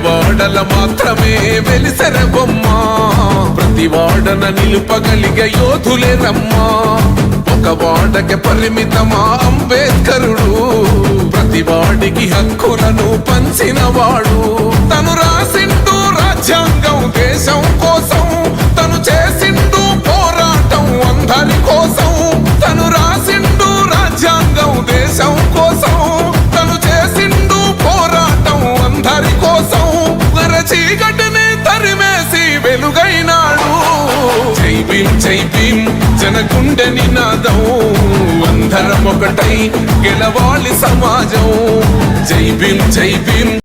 వాడల మాత్రమే వెలిసెర బొమ్మ ప్రతి వాడన నిలుపగలిగే యోధులే రమ్మా ఒక వాడకి పరిమితమా అంబేద్కరుడు ప్రతి వాడికి హక్కులను పంచిన వాడు తను రాసిండు రాజ్యాంగం దేశం కోసం తను చేసిండు పోరాటం అందరి కోసం తను రాసిండు రాజ్యాంగం దేశం కోసం తను చేసిండు పోరాటం అందరి కోసం చీకటిని తరిమేసి వెలుగైనాడు జై భీం జనగుండె నినాదం అందరం ఒకటై గెలవాలి సమాజం జై భీం